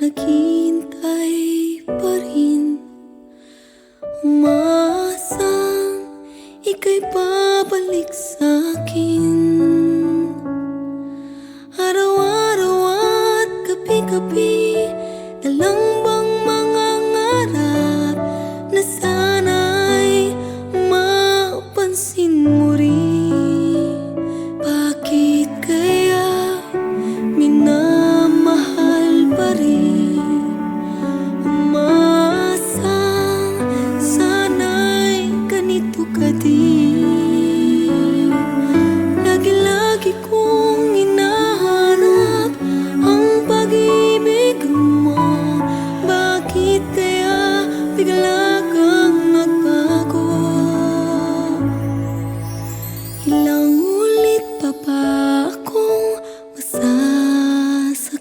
naghihintay pa rin, umaasang ika'y babalik sa'kin. Araw-araw at gabi-gabi, dalang bang mga ngarap na sana'y mapansin mo rin. Bakit kaya minamahal pa rin, umaasang sana'y ganito ka din. Lagi-lagi kong hinahanap ang pag-ibig mo. Bakit kaya bigla kang nagbago? Ilang ulit pa ba akong masasaktan?